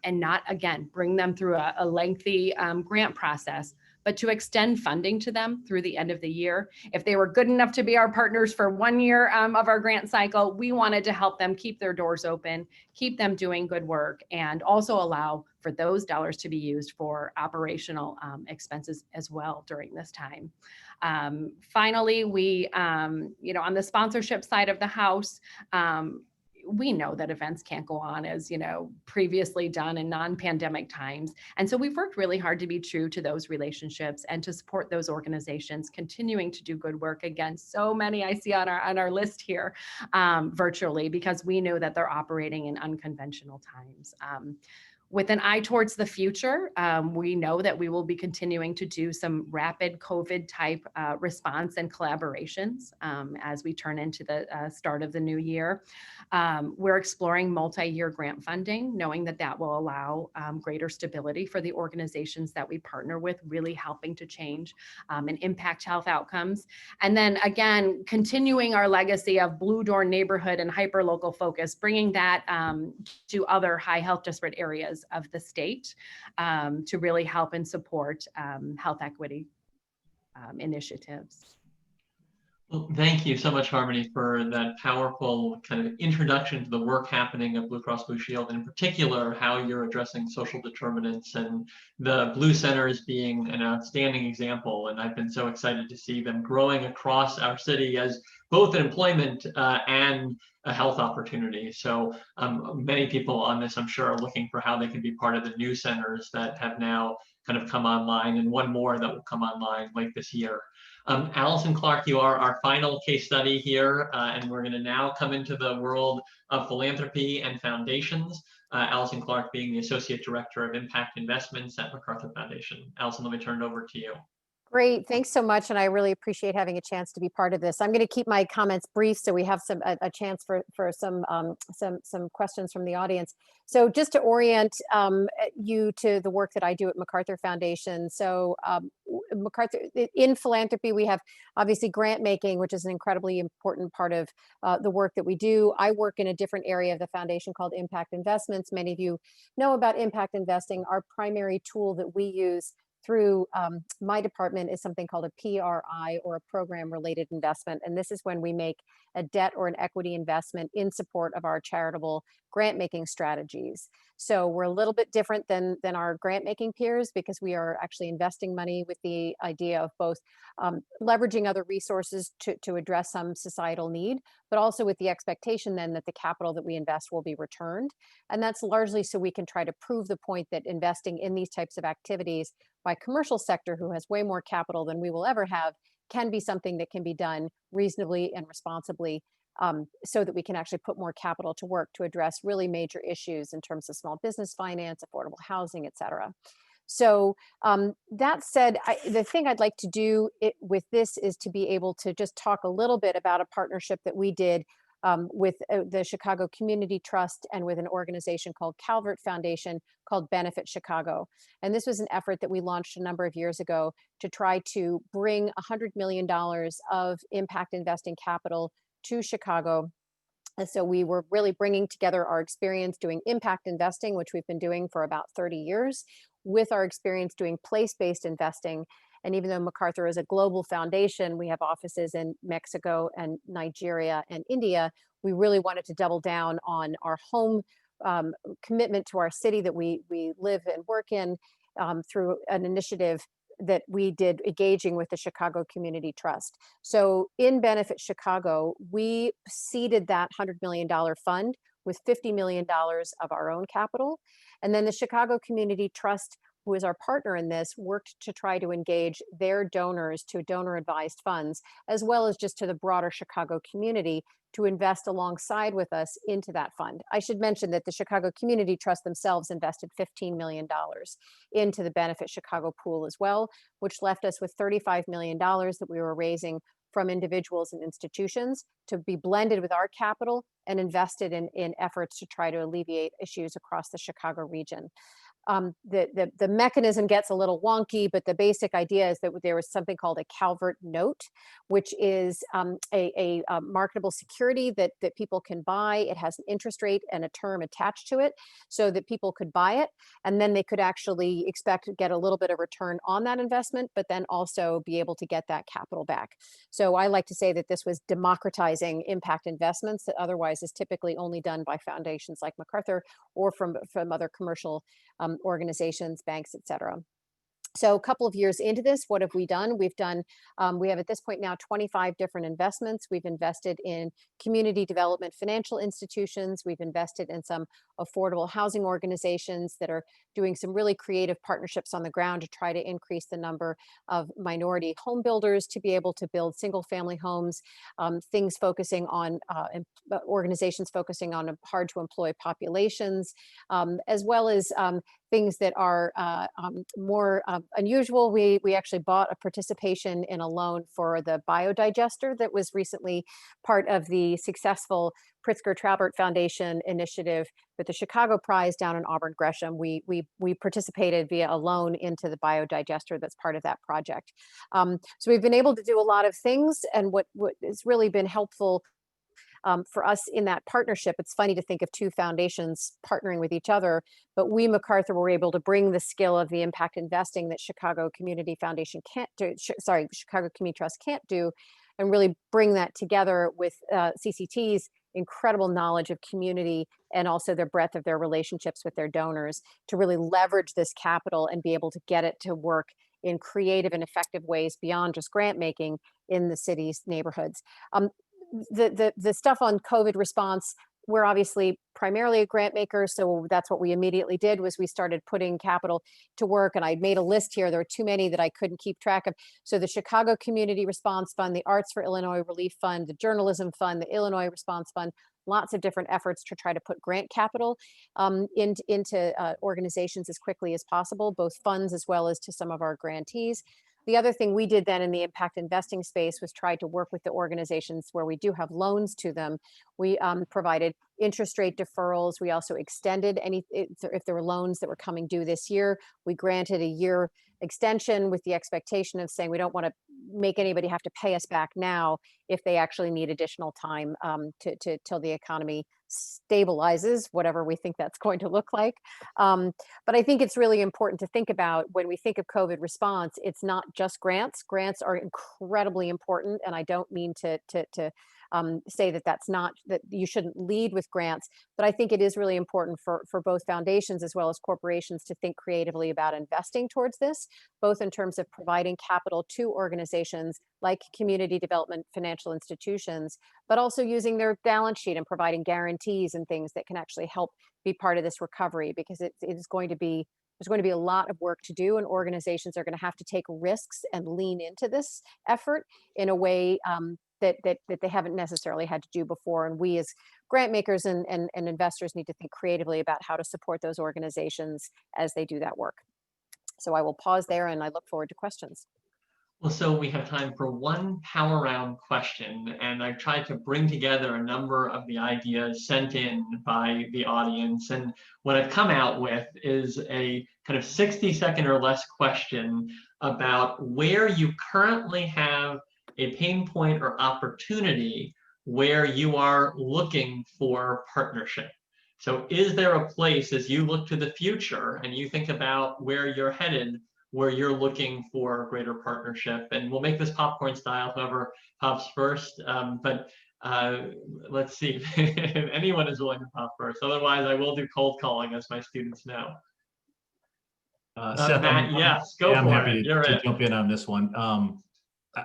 and not, again, bring them through a lengthy grant process, but to extend funding to them through the end of the year. If they were good enough to be our partners for 1 year of our grant cycle, we wanted to help them keep their doors open, keep them doing good work, and also allow for those dollars to be used for operational expenses as well during this time. Finally, we, on the sponsorship side of the house, we know that events can't go on as, previously done in non-pandemic times. And so we've worked really hard to be true to those relationships and to support those organizations continuing to do good work. Again, so many I see on our list here virtually, because we know that they're operating in unconventional times. With an eye towards the future, we know that we will be continuing to do some rapid COVID type response and collaborations as we turn into the start of the new year. We're exploring multi-year grant funding, knowing that will allow greater stability for the organizations that we partner with, really helping to change and impact health outcomes. And then again, continuing our legacy of Blue Door neighborhood and hyperlocal focus, bringing that to other high health disparate areas of the state to really help and support health equity initiatives. Well, thank you so much, Harmony, for that powerful kind of introduction to the work happening at Blue Cross Blue Shield, and in particular, how you're addressing social determinants, and the Blue Centers being an outstanding example. And I've been so excited to see them growing across our city as both an employment and a health opportunity. So many people on this, I'm sure, are looking for how they can be part of the new centers that have now kind of come online, and one more that will come online late this year. Allison Clark, you are our final case study here, and we're going to now come into the world of philanthropy and foundations. Allison Clark being the Associate Director of Impact Investments at MacArthur Foundation. Allison, let me turn it over to you. Great, thanks so much, and I really appreciate having a chance to be part of this. I'm going to keep my comments brief so we have a chance for some questions from the audience. So just to orient you to the work that I do at MacArthur Foundation. So MacArthur, in philanthropy, we have obviously grant making, which is an incredibly important part of the work that we do. I work in a different area of the foundation called impact investments. Many of you know about impact investing. Our primary tool that we use through my department is something called a PRI, or a program related investment. And this is when we make a debt or an equity investment in support of our charitable grant making strategies. So we're a little bit different than our grant making peers, because we are actually investing money with the idea of both leveraging other resources to address some societal need, but also with the expectation then that the capital that we invest will be returned. And that's largely so we can try to prove the point that investing in these types of activities by commercial sector, who has way more capital than we will ever have, can be something that can be done reasonably and responsibly, so that we can actually put more capital to work to address really major issues in terms of small business finance, affordable housing, et cetera. So that said, the thing I'd like to do with this is to be able to just talk a little bit about a partnership that we did with the Chicago Community Trust and with an organization called Calvert Foundation called Benefit Chicago. And this was an effort that we launched a number of years ago to try to bring $100 million of impact investing capital to Chicago. And so we were really bringing together our experience doing impact investing, which we've been doing for about 30 years, with our experience doing place-based investing. And even though MacArthur is a global foundation, we have offices in Mexico and Nigeria and India, we really wanted to double down on our home commitment to our city that we live and work in, through an initiative that we did engaging with the Chicago Community Trust. So in Benefit Chicago, we seeded that $100 million fund with $50 million of our own capital. And then the Chicago Community Trust, who is our partner in this, worked to try to engage their donors to donor advised funds, as well as just to the broader Chicago community, to invest alongside with us into that fund. I should mention that the Chicago Community Trust themselves invested $15 million into the Benefit Chicago pool as well, which left us with $35 million that we were raising from individuals and institutions to be blended with our capital and invested in efforts to try to alleviate issues across the Chicago region. The mechanism gets a little wonky, but the basic idea is that there was something called a Calvert note, which is a marketable security that people can buy. It has an interest rate and a term attached to it so that people could buy it. And then they could actually expect to get a little bit of return on that investment, but then also be able to get that capital back. So I like to say that this was democratizing impact investments that otherwise is typically only done by foundations like MacArthur or from other commercial organizations, banks, et cetera. So a couple of years into this, what have we done? We have at this point now 25 different investments. We've invested in community development financial institutions. We've invested in some affordable housing organizations that are doing some really creative partnerships on the ground to try to increase the number of minority home builders to be able to build single family homes, things focusing on organizations focusing on hard to employ populations, as well as things that are more unusual. We actually bought a participation in a loan for the biodigester that was recently part of the successful Pritzker Traubert Foundation initiative with the Chicago Prize down in Auburn Gresham. We participated via a loan into the biodigester that's part of that project. So we've been able to do a lot of things, and what has really been helpful for us in that partnership, it's funny to think of two foundations partnering with each other, but we, MacArthur, were able to bring the skill of the impact investing that Chicago Community Foundation can't do, Chicago Community Trust can't do, and really bring that together with CCT's incredible knowledge of community and also the breadth of their relationships with their donors to really leverage this capital and be able to get it to work in creative and effective ways beyond just grant making in the city's neighborhoods. The stuff on COVID response, we're obviously primarily a grant maker, so that's what we immediately did was we started putting capital to work, and I made a list here. There were too many that I couldn't keep track of. So the Chicago Community Response Fund, the Arts for Illinois Relief Fund, the Journalism Fund, the Illinois Response Fund, lots of different efforts to try to put grant capital into organizations as quickly as possible, both funds as well as to some of our grantees. The other thing we did then in the impact investing space was try to work with the organizations where we do have loans to them. We provided interest rate deferrals. We also extended if there were loans that were coming due this year, we granted a year extension with the expectation of saying we don't want to make anybody have to pay us back now if they actually need additional time till the economy stabilizes, whatever we think that's going to look like. But I think it's really important to think about when we think of COVID response, it's not just grants. Grants are incredibly important, and I don't mean to say that you shouldn't lead with grants, but I think it is really important for both foundations as well as corporations to think creatively about investing towards this, both in terms of providing capital to organizations like community development financial institutions, but also using their balance sheet and providing guarantees and things that can actually help be part of this recovery, because there's going to be a lot of work to do, and organizations are going to have to take risks and lean into this effort in a way that they haven't necessarily had to do before. And we as grant makers and investors need to think creatively about how to support those organizations as they do that work. So I will pause there, and I look forward to questions. Well, so we have time for one power round question, and I've tried to bring together a number of the ideas sent in by the audience. And what I've come out with is a kind of 60-second or less question about where you currently have a pain point or opportunity where you are looking for partnership. So is there a place as you look to the future and you think about where you're headed, where you're looking for greater partnership? And we'll make this popcorn style, whoever pops first. But let's see if anyone is willing to pop first. Otherwise, I will do cold calling, as my students know. Seth, Matt, yes, go I'm for happy it. You're to it. jump in on this one.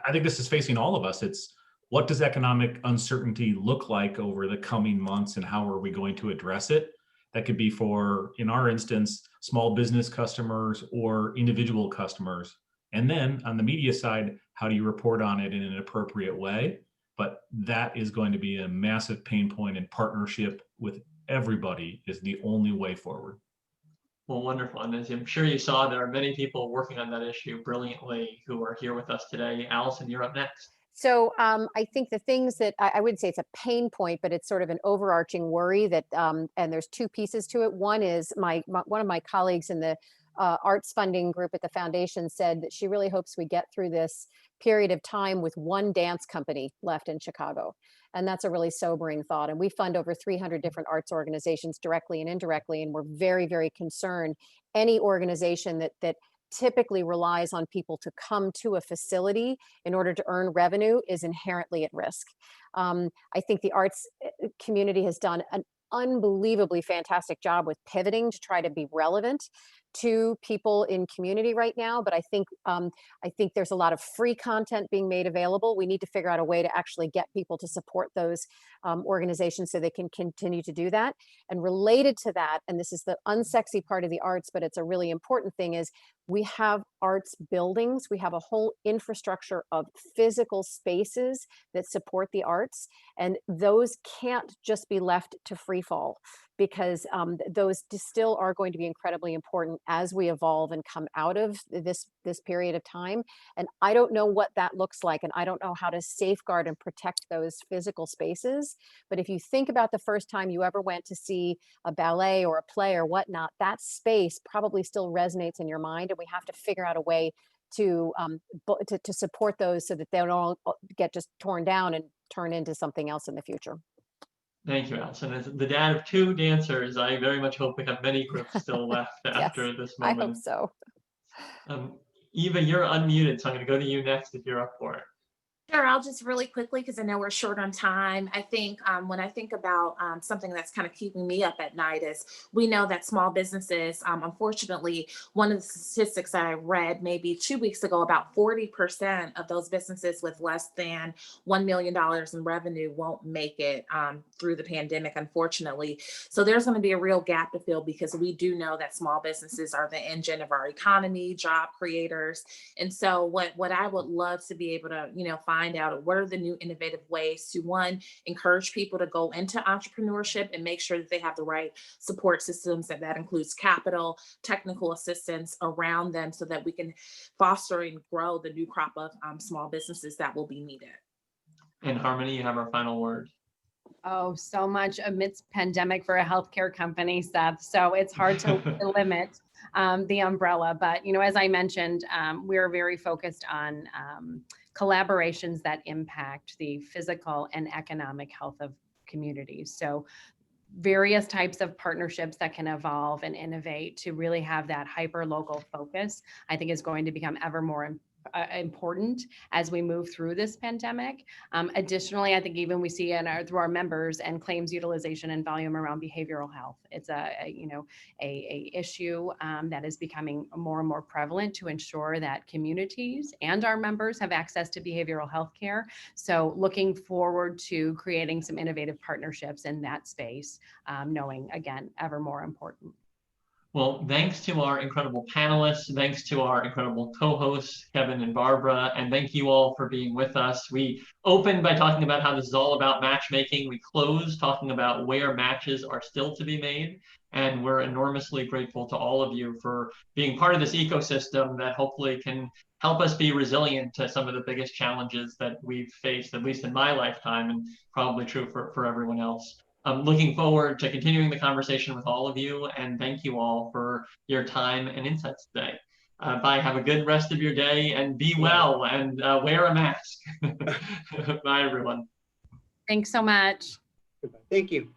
I think this is facing all of us. It's what does economic uncertainty look like over the coming months, and how are we going to address it? That could be for, in our instance, small business customers or individual customers. And then on the media side, how do you report on it in an appropriate way? But that is going to be a massive pain point, and partnership with everybody is the only way forward. Well, wonderful. And as I'm sure you saw, there are many people working on that issue brilliantly who are here with us today. Allison, you're up next. So I think the things that I wouldn't say it's a pain point, but it's sort of an overarching worry that, and there's two pieces to it. One is one of my colleagues in the arts funding group at the foundation said that she really hopes we get through this period of time with one dance company left in Chicago. And that's a really sobering thought. And we fund over 300 different arts organizations directly and indirectly. And we're very, very concerned any organization that typically relies on people to come to a facility in order to earn revenue is inherently at risk. I think the arts community has done an unbelievably fantastic job with pivoting to try to be relevant to people in community right now. But I think there's a lot of free content being made available. We need to figure out a way to actually get people to support those organizations so they can continue to do that. And related to that, and this is the unsexy part of the arts, but it's a really important thing, is we have arts buildings. We have a whole infrastructure of physical spaces that support the arts. And those can't just be left to free fall, because those still are going to be incredibly important as we evolve and come out of this period of time. And I don't know what that looks like, and I don't know how to safeguard and protect those physical spaces. But if you think about the first time you ever went to see a ballet or a play or whatnot, that space probably still resonates in your mind, and we have to figure out a way to support those so that they don't all get just torn down and turn into something else in the future. Thank you, Allison. As the dad of two dancers, I very much hope we have many groups still left after Yes, this moment. I hope so. Eva, you're unmuted, so I'm going to go to you next if you're up for it. Sure, I'll just really quickly, because I know we're short on time. I think when I think about something that's kind of keeping me up at night is we know that small businesses, unfortunately, one of the statistics I read maybe 2 weeks ago, about 40% of those businesses with less than $1 million in revenue won't make it through the pandemic, unfortunately. So there's going to be a real gap to fill, because we do know that small businesses are the engine of our economy, job creators. And so what I would love to be able to, find find out what are the new innovative ways to, one, encourage people to go into entrepreneurship and make sure that they have the right support systems, and that includes capital, technical assistance around them, so that we can foster and grow the new crop of small businesses that will be needed. And Harmony, you have our final word. Oh, so much amidst pandemic for a healthcare company, Seth. So it's hard to limit the umbrella. But, you know, as I mentioned, we're very focused on collaborations that impact the physical and economic health of communities. So various types of partnerships that can evolve and innovate to really have that hyper local focus, I think, is going to become ever more important as we move through this pandemic. Additionally, I think even we see through our members and claims utilization and volume around behavioral health. It's a issue that is becoming more and more prevalent to ensure that communities and our members have access to behavioral health care. So looking forward to creating some innovative partnerships in that space, knowing, again, ever more important. Well, thanks to our incredible panelists, thanks to our incredible co-hosts, Kevin and Barbara, and thank you all for being with us. We opened by talking about how this is all about matchmaking. We closed talking about where matches are still to be made. And we're enormously grateful to all of you for being part of this ecosystem that hopefully can help us be resilient to some of the biggest challenges that we've faced, at least in my lifetime, and probably true for everyone else. I'm looking forward to continuing the conversation with all of you, and thank you all for your time and insights today. Bye, have a good rest of your day, and be well, and wear a mask. Bye, everyone. Thanks so much. Thank you.